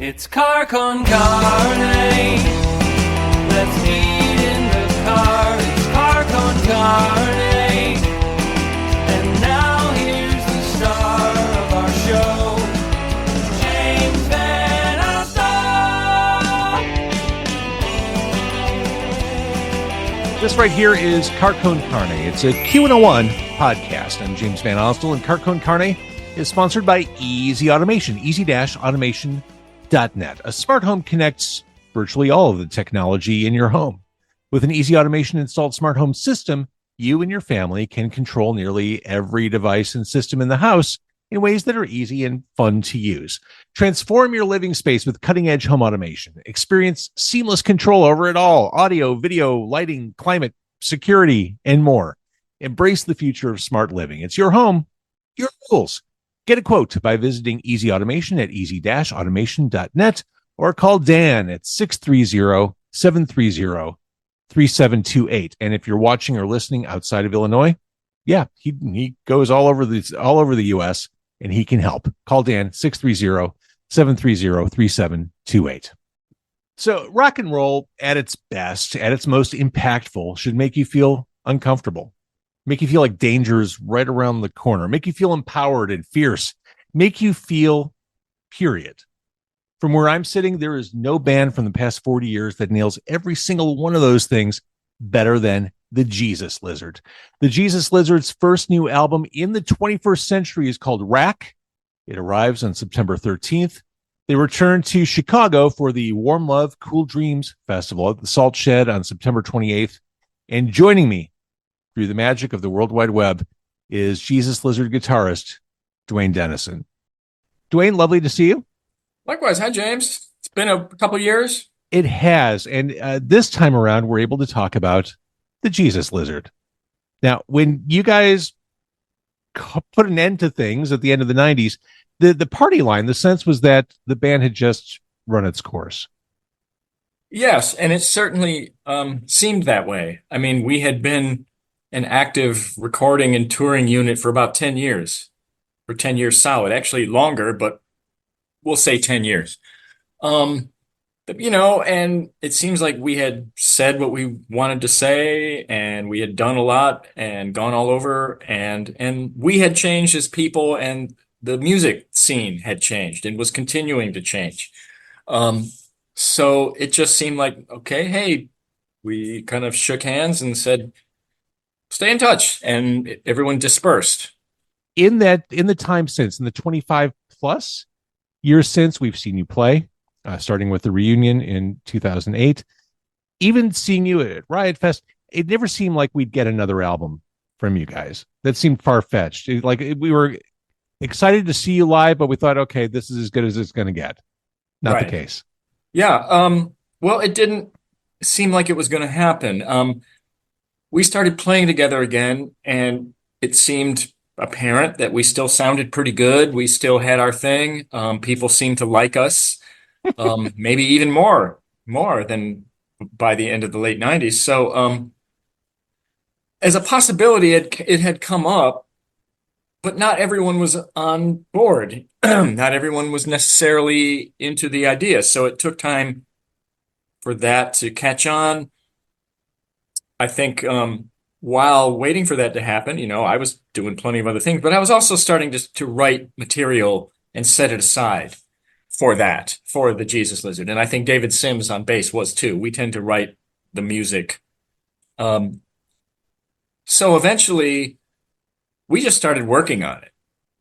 It's car con carne. Let's eat in the car. It's car con carne. And now here's the star of our show, James Van Alstyl. This right here is Car Con Carne. It's a Q101 podcast. I'm James Van Alstyl, and Car Con Carne is sponsored by Easy Automation, easy-automation.net. A smart home connects virtually all of the technology in your home. With an Easy Automation installed smart home system, you and your family can control nearly every device and system in the house in ways that are easy and fun to use. Transform your living space with cutting-edge home automation. Experience seamless control over it all: audio, video, lighting, climate, security, and more. Embrace the future of smart living. It's your home, your rules. Get a quote by visiting Easy Automation at easy-automation.net or call Dan at 630-730-3728. And if you're watching or listening outside of Illinois, yeah, he goes all over the U.S. and he can help. Call Dan 630-730-3728. So rock and roll at its best, at its most impactful, should make you feel uncomfortable. Make you feel like danger's right around the corner. Make you feel empowered and fierce. Make you feel period. From where I'm sitting, there is no band from the past 40 years that nails every single one of those things better than the Jesus Lizard. The Jesus Lizard's first new album in the 21st century is called Rack. It arrives on September 13th. They return to Chicago for the Warm Love, Cool Dreams Festival at the Salt Shed on September 28th. And joining me through the magic of the World Wide Web is Jesus Lizard guitarist Duane Denison. Duane, lovely to see you. Likewise. Hi, James. It's been a couple years. It has. And this time around, we're able to talk about the Jesus Lizard. Now, when you guys put an end to things at the end of the 90s, the party line, the sense was that the band had just run its course. Yes, and it certainly seemed that way. I mean, we had been an active recording and touring unit for about 10 years, for 10 years solid, actually longer, but we'll say 10 years. And it seems like we had said what we wanted to say, and we had done a lot and gone all over, and we had changed as people, and the music scene had changed and was continuing to change. So it just seemed like, okay, hey, we kind of shook hands and said, stay in touch, and everyone dispersed. In the time since, in the 25 plus years since, we've seen you play, starting with the reunion in 2008, even seeing you at Riot Fest. It never seemed like we'd get another album from you guys. That seemed far-fetched. We were excited to see you live, but we thought, okay, this is as good as it's going to get. Not right. The case. Yeah. Well, it didn't seem like it was going to happen. We started playing together again, and it seemed apparent that we still sounded pretty good. We still had our thing. People seemed to like us, maybe even more than by the end of the late 90s. So as a possibility, it had come up, but not everyone was on board. Not everyone was necessarily into the idea. So it took time for that to catch on. I think while waiting for that to happen, I was doing plenty of other things, but I was also starting to write material and set it aside for the Jesus Lizard. And I think David Sims on bass was too. We tend to write the music. So eventually we just started working on it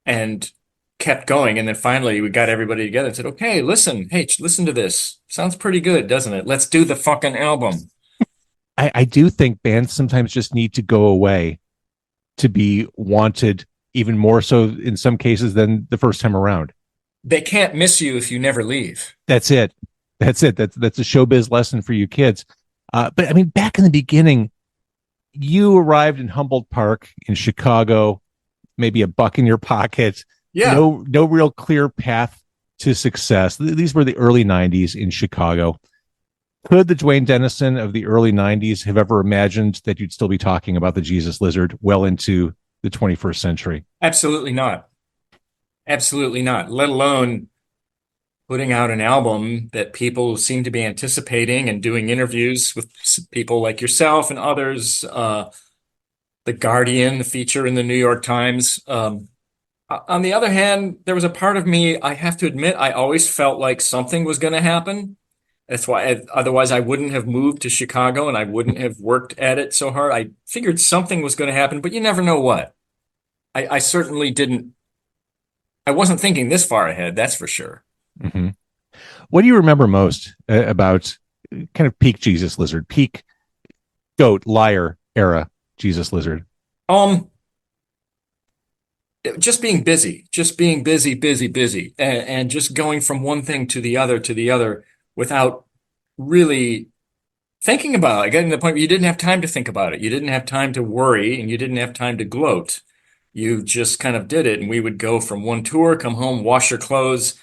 and kept going. And then finally we got everybody together and said, okay, listen to this. Sounds pretty good, doesn't it? Let's do the fucking album. I do think bands sometimes just need to go away to be wanted, even more so in some cases than the first time around. They can't miss you if you never leave. That's it. That's a showbiz lesson for you kids. But I mean, back in the beginning, you arrived in Humboldt Park in Chicago, maybe $1 in your pocket. Yeah. No real clear path to success. These were the early 90s in Chicago. Could the Duane Denison of the early 90s have ever imagined that you'd still be talking about the Jesus Lizard well into the 21st century? Absolutely not. Absolutely not. Let alone putting out an album that people seem to be anticipating and doing interviews with people like yourself and others. The Guardian, the feature in the New York Times. On the other hand, there was a part of me, I have to admit, I always felt like something was going to happen. That's why, otherwise, I wouldn't have moved to Chicago and I wouldn't have worked at it so hard. I figured something was going to happen, but you never know what. I certainly didn't. I wasn't thinking this far ahead, that's for sure. Mm-hmm. What do you remember most about kind of peak Jesus Lizard, peak goat liar era Jesus Lizard? Just being busy, busy, and just going from one thing to the other without really thinking about it. Getting to the point where you didn't have time to think about it. You didn't have time to worry, and you didn't have time to gloat. You just kind of did it, and we would go from one tour, come home, wash your clothes,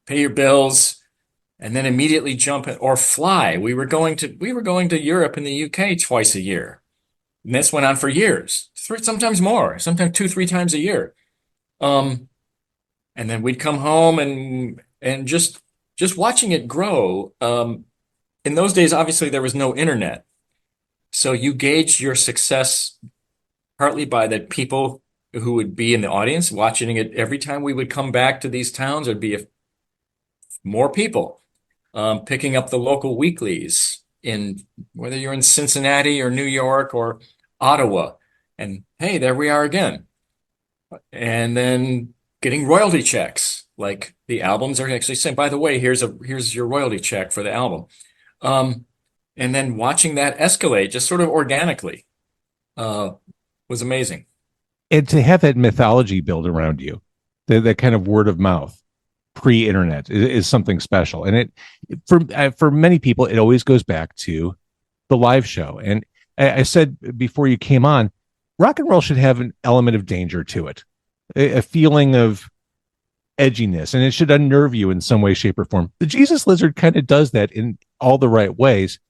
pay your bills, and then immediately jump or fly. We were going to Europe and the UK twice a year. And this went on for years, sometimes more, sometimes 2-3 times a year. And then we'd come home and just watching it grow. In those days, obviously there was no internet. So you gauged your success partly by the people who would be in the audience watching it. Every time we would come back to these towns, there'd be more people picking up the local weeklies in whether you're in Cincinnati or New York or Ottawa. And hey, there we are again. And then getting royalty checks, like the albums are actually saying, by the way, here's your royalty check for the album. And then watching that escalate just sort of organically was amazing. And to have that mythology built around you, that kind of word of mouth pre-internet is something special. And it for many people, it always goes back to the live show. And I said before you came on, rock and roll should have an element of danger to it, a feeling of edginess, and it should unnerve you in some way, shape, or form. The Jesus Lizard kind of does that in all the right ways.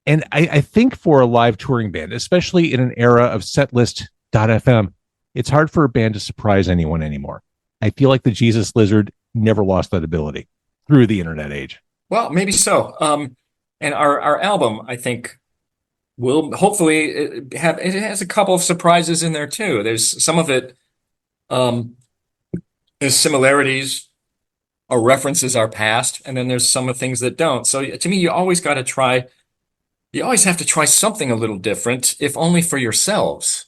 And I think for a live touring band, especially in an era of setlist.fm, it's hard for a band to surprise anyone anymore. I feel like the Jesus Lizard never lost that ability through the internet age. Well, maybe so. And our album, I think, will hopefully it has a couple of surprises in there too. There's some of it, there's similarities or references our past, and then there's some of things that don't. So to me, you always have to try something a little different, if only for yourselves.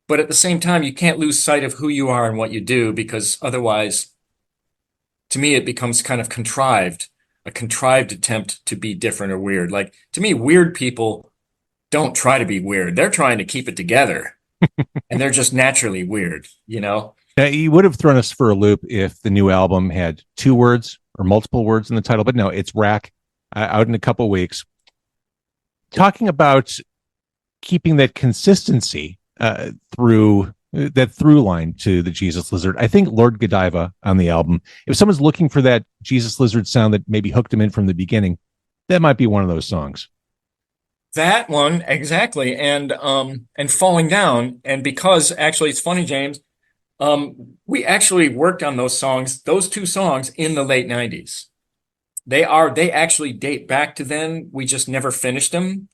But at the same time, you can't lose sight of who you are and what you do, because otherwise, to me, it becomes kind of a contrived attempt to be different or weird. Like, to me, weird people don't try to be weird. They're trying to keep it together. And they're just naturally weird, you know? You would have thrown us for a loop if the new album had 2 words or multiple words in the title, but no, it's Rack, out in a couple of weeks. Talking about keeping that consistency through line to the Jesus Lizard, I think Lord Godiva on the album, if someone's looking for that Jesus Lizard sound that maybe hooked them in from the beginning, that might be one of those songs. That one, exactly. And Falling Down. And because actually it's funny, James, we actually worked on those 2 songs in the late 90s. They actually date back to then. We just never finished them.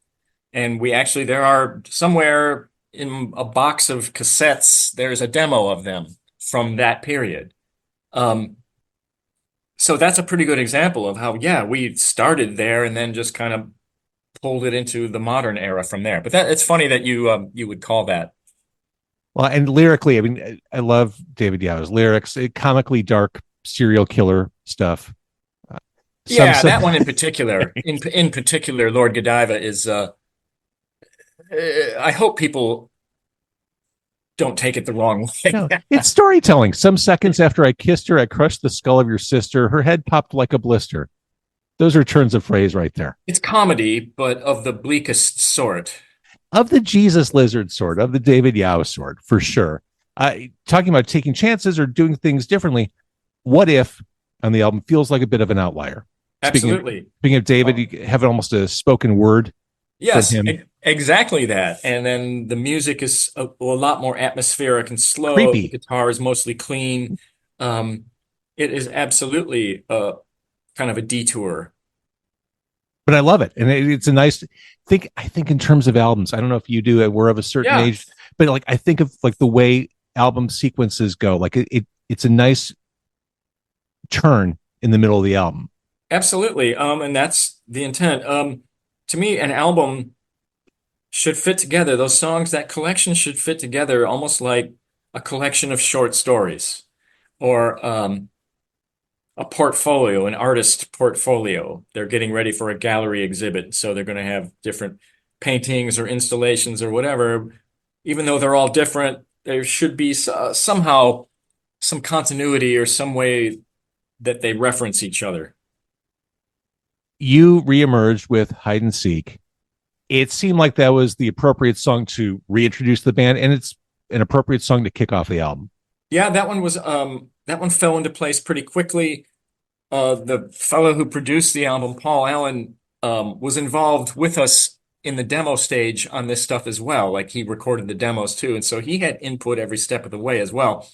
And there are somewhere in a box of cassettes, there's a demo of them from that period. So that's a pretty good example of how, we started there and then just kind of pulled it into the modern era from there. But it's funny that you would call that. Well, and lyrically, I mean, I love David Yow's lyrics, comically dark serial killer stuff. That one in particular, in particular, Lord Godiva is, I hope people don't take it the wrong way. No, it's storytelling. Some seconds after I kissed her, I crushed the skull of your sister. Her head popped like a blister. Those are turns of phrase right there. It's comedy, but of the bleakest sort. Of the Jesus Lizard sort, of the David Yow sort, for sure. Talking about taking chances or doing things differently, What If on the album feels like a bit of an outlier. Absolutely. Speaking of David, you have almost a spoken word. Yes, exactly that. And then the music is a lot more atmospheric and slow. Creepy. The guitar is mostly clean. It is absolutely kind of a detour. but I love it, and it's a nice think. I think in terms of albums, I don't know if you do. We're of a certain Yeah, age, but like I think of like the way album sequences go. Like it's a nice turn in the middle of the album. absolutely. And that's the intent. To me, an album should fit together. Those songs, that collection should fit together almost like a collection of short stories or a portfolio, an artist portfolio. They're getting ready for a gallery exhibit, so they're going to have different paintings or installations or whatever. Even though they're all different, there should be somehow some continuity or some way that they reference each other. You reemerged with Hide and Seek. It seemed like that was the appropriate song to reintroduce the band, and it's an appropriate song to kick off the album. Yeah, that one fell into place pretty quickly. The fellow who produced the album, Paul Allen, was involved with us in the demo stage on this stuff as well. Like he recorded the demos too, and so he had input every step of the way as well.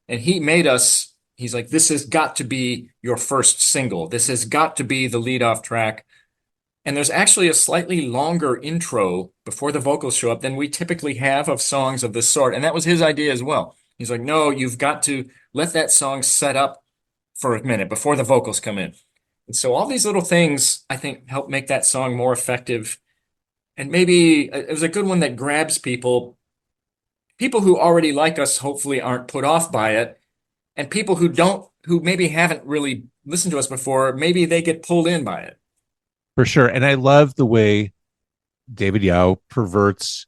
And he made us. He's like, this has got to be your first single. This has got to be the lead off track. And there's actually a slightly longer intro before the vocals show up than we typically have of songs of this sort. And that was his idea as well. He's like, no, you've got to let that song set up for a minute before the vocals come in. And so all these little things, I think, help make that song more effective. And maybe it was a good one that grabs people. People who already like us hopefully aren't put off by it. And people who don't, who maybe haven't really listened to us before, maybe they get pulled in by it. For sure. And I love the way David Yow perverts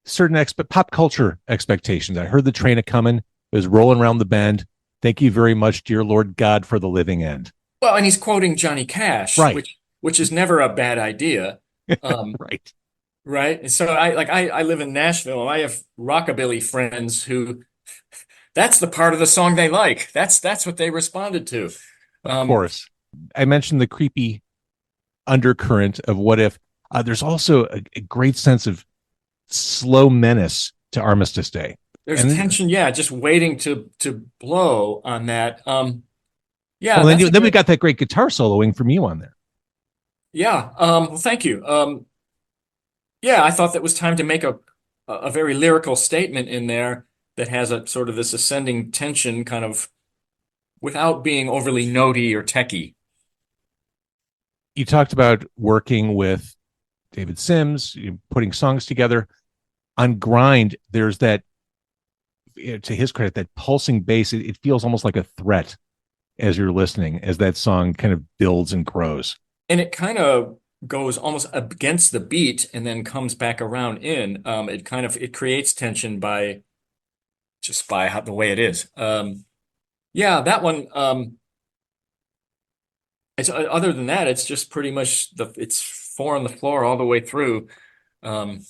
certain pop culture expectations. I heard the train a coming, it was rolling around the bend. Thank you very much, dear Lord God, for the living end. Well, and he's quoting Johnny Cash, Right. which is never a bad idea. Right. Right. And so I live in Nashville and I have rockabilly friends who that's the part of the song they like. That's what they responded to. Of course. I mentioned the creepy undercurrent of What If. There's also a great sense of slow menace to Armistice Day. There's And tension, yeah, just waiting to blow on that. Yeah, well, then we good, got that great guitar soloing from you on there. yeah. Well, thank you. Yeah, I thought that was time to make a very lyrical statement in there that has a sort of this ascending tension kind of without being overly notey or techy. You talked about working with David Sims, putting songs together. On Grind, there's that, to his credit, that pulsing bass. It feels almost like a threat as you're listening, as that song kind of builds and grows. And it kind of goes almost against the beat and then comes back around in. It creates tension by just by the way it is. Yeah, that one. It's other than that, it's just pretty much it's four on the floor all the way through. Um,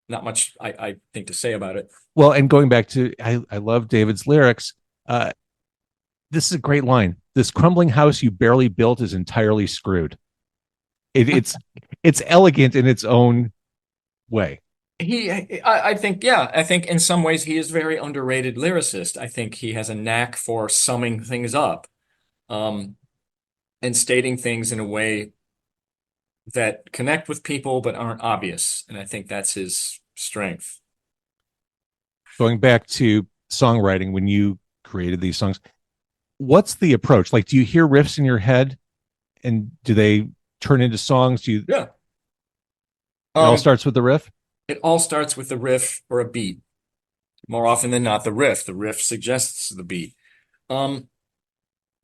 Not much I think to say about it. Well, and going back to, I love David's lyrics. This is a great line. This crumbling house you barely built is entirely screwed. It's elegant in its own way. I think, yeah, I think in some ways he is a very underrated lyricist. I think he has a knack for summing things up, and stating things in a way that connect with people but aren't obvious. And I think that's his strength. Going back to songwriting, when you created these songs, what's the approach? Like, do you hear riffs in your head and do they turn into songs? Yeah. It all starts with the riff? It all starts with the riff or a beat. More often than not, the riff. The riff suggests the beat.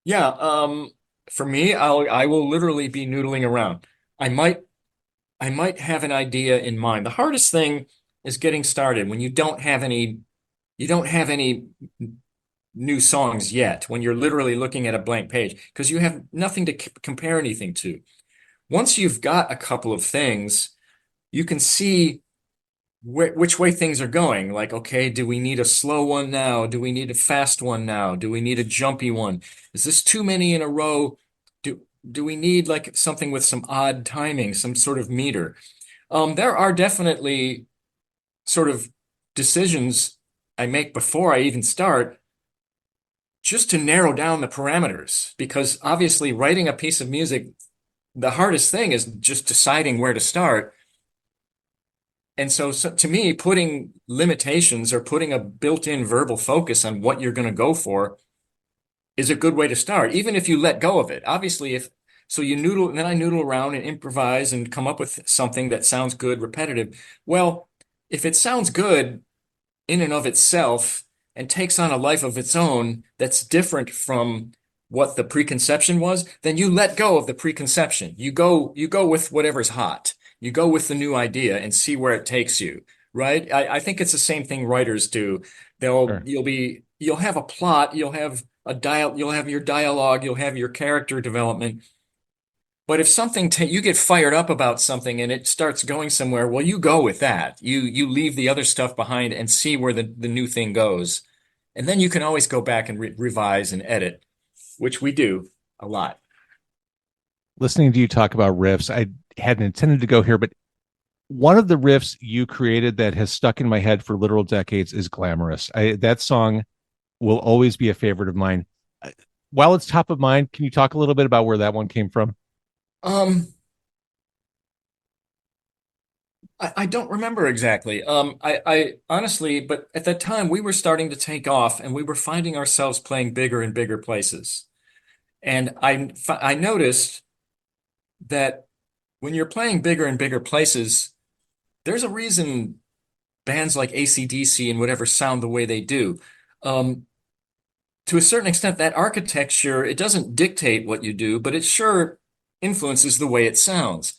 Yeah. For me, I will literally be noodling around. I might have an idea in mind. The hardest thing is getting started when you don't have any new songs yet, when you're literally looking at a blank page because you have nothing to compare anything to. Once you've got a couple of things, you can see which way things are going. Like, okay, do we need a slow one now? Do we need a fast one now? Do we need a jumpy one? Is this too many in a row? Do we need like something with some odd timing, some sort of meter? There are definitely sort of decisions I make before I even start just to narrow down the parameters, because obviously writing a piece of music, the hardest thing is just deciding where to start. And so to me, putting limitations or putting a built-in verbal focus on what you're going to go for is a good way to start, even if you let go of it. Obviously, if so you noodle, and then I noodle around and improvise and come up with something that sounds good, repetitive. Well, if it sounds good in and of itself and takes on a life of its own that's different from what the preconception was, then you let go of the preconception. You go with whatever's hot. You go with the new idea and see where it takes you, right? I think it's the same thing writers do. Sure. You'll have a plot, you'll have your dialogue, you'll have your character development. But if you get fired up about something and it starts going somewhere, well, you go with that. You leave the other stuff behind and see where the new thing goes. And then you can always go back and revise and edit, which we do a lot. Listening to you talk about riffs, I hadn't intended to go here, but one of the riffs you created that has stuck in my head for literal decades is Glamourous. That song will always be a favorite of mine. While it's top of mind, can you talk a little bit about where that one came from? I don't remember exactly. I honestly, but at that time we were starting to take off and we were finding ourselves playing bigger and bigger places. And I noticed that when you're playing bigger and bigger places, there's a reason bands like AC/DC and whatever sound the way they do. Um, to a certain extent, that architecture, it doesn't dictate what you do, but it sure influences the way it sounds.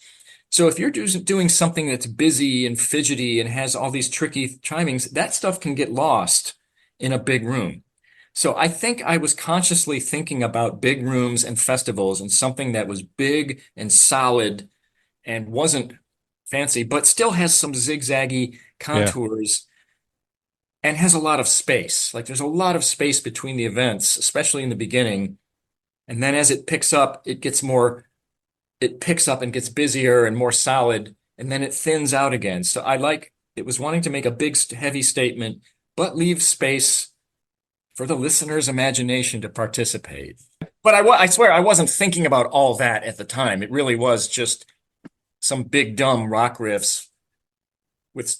So if you're doing something that's busy and fidgety and has all these tricky chimings, that stuff can get lost in a big room. So I think I was consciously thinking about big rooms and festivals and something that was big and solid and wasn't fancy, but still has some zigzaggy Yeah. contours and has a lot of space. Like there's a lot of space between the events, especially in the beginning. And then as it picks up, it picks up and gets busier and more solid, and then it thins out again. So it was wanting to make a big, heavy statement, but leave space for the listener's imagination to participate. But I swear I wasn't thinking about all that at the time. It really was just some big, dumb rock riffs with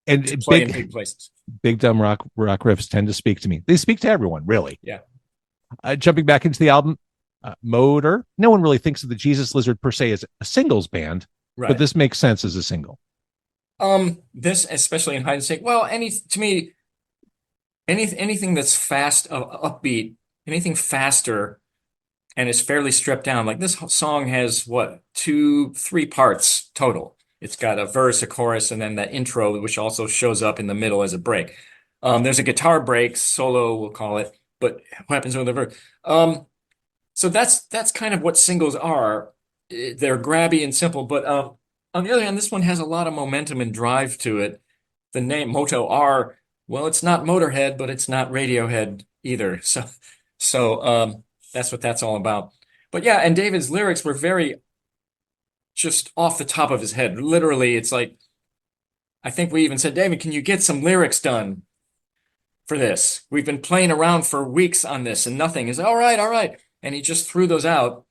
to And play in big places. big dumb rock riffs tend to speak to me. They speak to everyone, really. Yeah. Jumping back into the album, Motor. No one really thinks of the Jesus Lizard per se as a singles band, but Right. this makes sense as a single. This, especially in hide and seek, well, to me, anything that's fast, upbeat, anything faster and is fairly stripped down. Like this song has what, three parts total. It's got a verse, a chorus, and then that intro, which also shows up in the middle as a break. There's a guitar break, solo, we'll call it, but what happens with the verse? So that's kind of what singles are. They're grabby and simple, but on the other hand, this one has a lot of momentum and drive to it. The name Moto R, well, it's not Motorhead, but it's not Radiohead either. So that's what that's all about. But yeah, and David's lyrics were very just off the top of his head. Literally, it's like I think we even said, David, can you get some lyrics done for this? We've been playing around for weeks on this and nothing. Is all right, all right. And he just threw those out.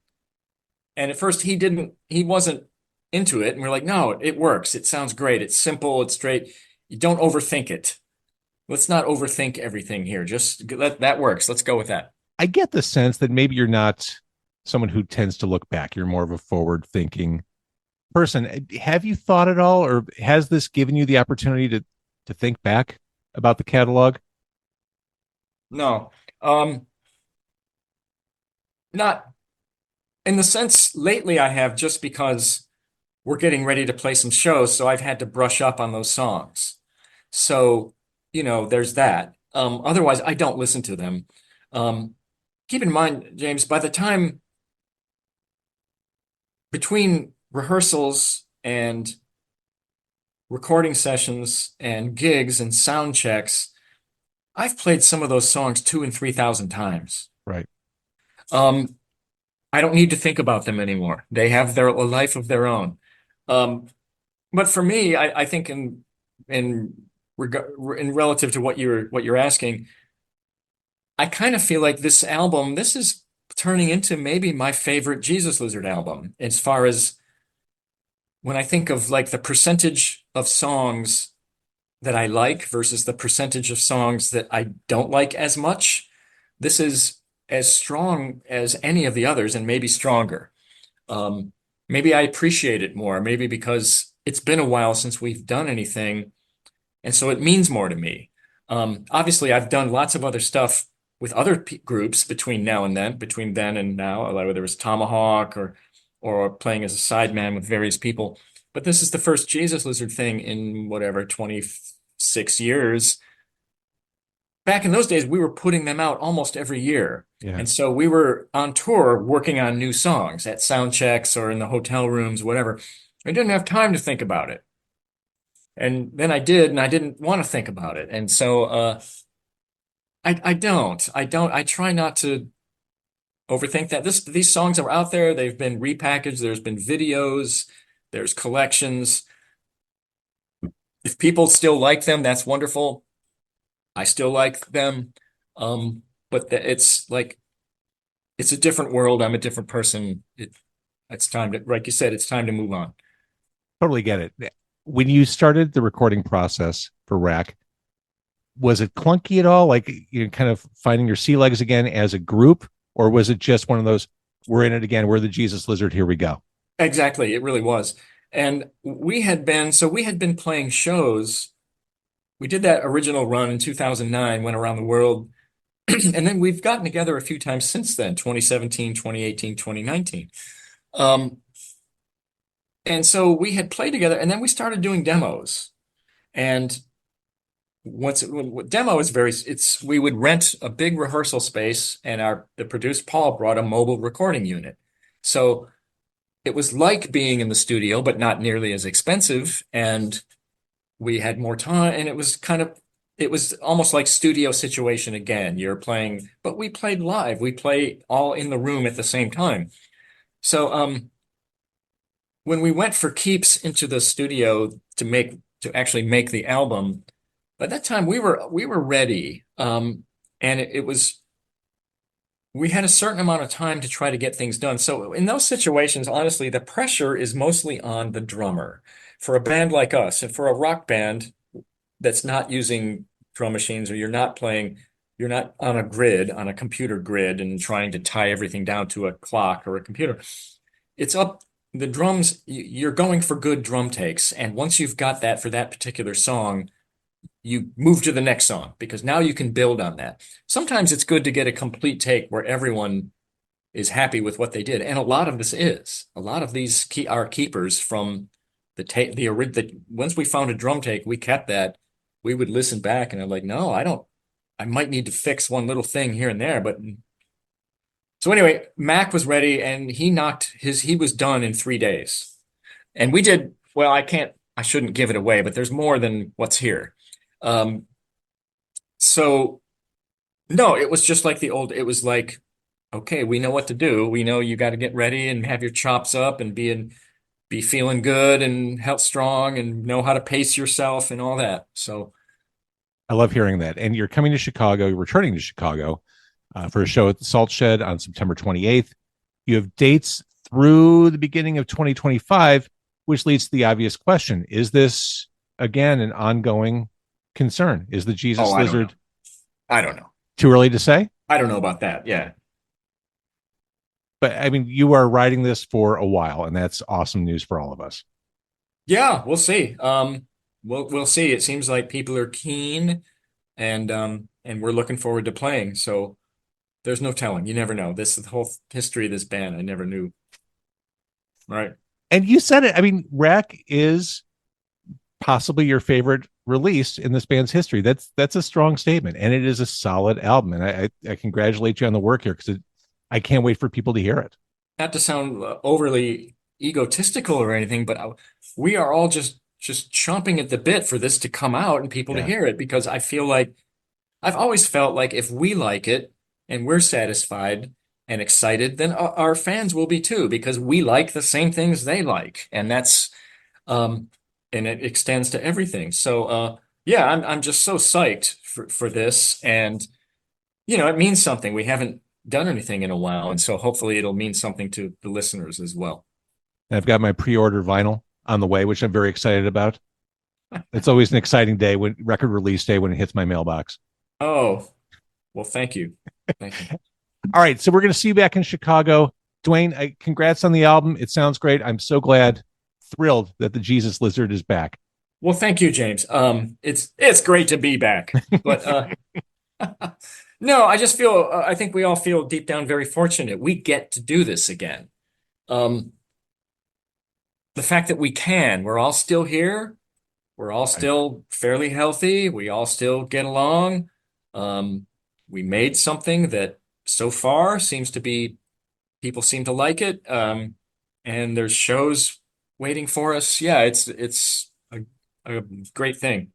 And at first he wasn't into it. And we're like, no, it works. It sounds great. It's simple. It's straight. You don't overthink it. Let's not overthink everything here. Just that works. Let's go with that. I get the sense that maybe you're not someone who tends to look back. You're more of a forward thinking person. Have you thought at all, or has this given you the opportunity to think back about the catalog? No, not in the sense lately I have, just because we're getting ready to play some shows, so I've had to brush up on those songs. So, there's that. Otherwise, I don't listen to them. Um, keep in mind, James, by the time between rehearsals and recording sessions and gigs and sound checks, I've played some of those songs 2,000 and 3,000 times. Right. Um, I don't need to think about them anymore. They have a life of their own. Um, but for me, I think in relative to what you're asking, I kind of feel like this album, this is turning into maybe my favorite Jesus Lizard album, as far as when I think of like the percentage of songs that I like versus the percentage of songs that I don't like as much. This is as strong as any of the others and maybe stronger. Maybe I appreciate it more, maybe because it's been a while since we've done anything, and so it means more to me. Obviously, I've done lots of other stuff with other groups between then and now, like whether it was Tomahawk or playing as a sideman with various people. But this is the first Jesus Lizard thing in whatever 26 years. Back in those days, we were putting them out almost every year. Yeah. And so we were on tour working on new songs at sound checks or in the hotel rooms, whatever. I didn't have time to think about it. And then I did, and I didn't want to think about it. And so I try not to overthink that. These songs are out there. They've been repackaged. There's been videos. There's collections. If people still like them, that's wonderful. I still like them. But it's like, it's a different world. I'm a different person. It's time to, like you said, it's time to move on. Totally get it. When you started the recording process for Rack, was it clunky at all? Like you kind of finding your sea legs again as a group, or was it just one of those, we're in it again, we're the Jesus Lizard, here we go? Exactly. It really was. And we had been playing shows. We did that original run in 2009, went around the world. And then we've gotten together a few times since then, 2017, 2018, 2019. And so we had played together, and then we started doing demos. And demo is we would rent a big rehearsal space, and the producer Paul brought a mobile recording unit. So it was like being in the studio, but not nearly as expensive. And we had more time, and it was almost like studio situation again. You're playing, but we played live. We play all in the room at the same time. So, when we went for keeps into the studio to actually make the album, by that time we were ready. And we had a certain amount of time to try to get things done. So in those situations, honestly, the pressure is mostly on the drummer. For a band like us, and for a rock band that's not using drum machines, or you're not on a grid, on a computer grid, and trying to tie everything down to a clock or a computer. The drums, you're going for good drum takes. And once you've got that for that particular song, you move to the next song because now you can build on that. Sometimes it's good to get a complete take where everyone is happy with what they did. And a lot of a lot of these are keepers from the take, once we found a drum take, we kept that. We would listen back and I'm like, no, I might need to fix one little thing here and there, but so anyway, Mac was ready and he was done in 3 days. And we did, well, I shouldn't give it away, but there's more than what's here. So no, it was just like it was like, okay, we know what to do. We know you got to get ready and have your chops up and be feeling good and health strong and know how to pace yourself and all that. So I love hearing that. And you're coming to Chicago, you're returning to Chicago for a show at the Salt Shed on September 28th. You have dates through the beginning of 2025, which leads to the obvious question. Is this, again, an ongoing concern? Is the Jesus Lizard? I don't know. Too early to say? I don't know about that. Yeah. But I mean, you are riding this for a while, and that's awesome news for all of us. Yeah, we'll see. We'll see. It seems like people are keen, and we're looking forward to playing. So there's no telling. You never know. This is the whole history of this band. I never knew. Right. And you said it. I mean, Rack is possibly your favorite release in this band's history. That's a strong statement, and it is a solid album. And I congratulate you on the work here because I can't wait for people to hear it. Not to sound overly egotistical or anything, but we are all just chomping at the bit for this to come out and people to hear it, because I feel like I've always felt like if we like it and we're satisfied and excited, then our fans will be too, because we like the same things they like, and that's and it extends to everything. So yeah, I'm just so psyched for this, and it means something. We haven't done anything in a while, and so hopefully it'll mean something to the listeners as well. And I've got my pre-order vinyl on the way, which I'm very excited about. It's always an exciting day when record release day when it hits my mailbox. Oh, well, thank you. Thank you. All right, so we're going to see you back in Chicago. Duane, congrats on the album. It sounds great. I'm so thrilled that the Jesus Lizard is back. Well, thank you, James. It's great to be back, but no, I just feel I think we all feel deep down very fortunate. We get to do this again. The fact that we're all still here. We're all still fairly healthy. We all still get along. We made something that so far people seem to like it. And there's shows waiting for us. Yeah, it's a great thing.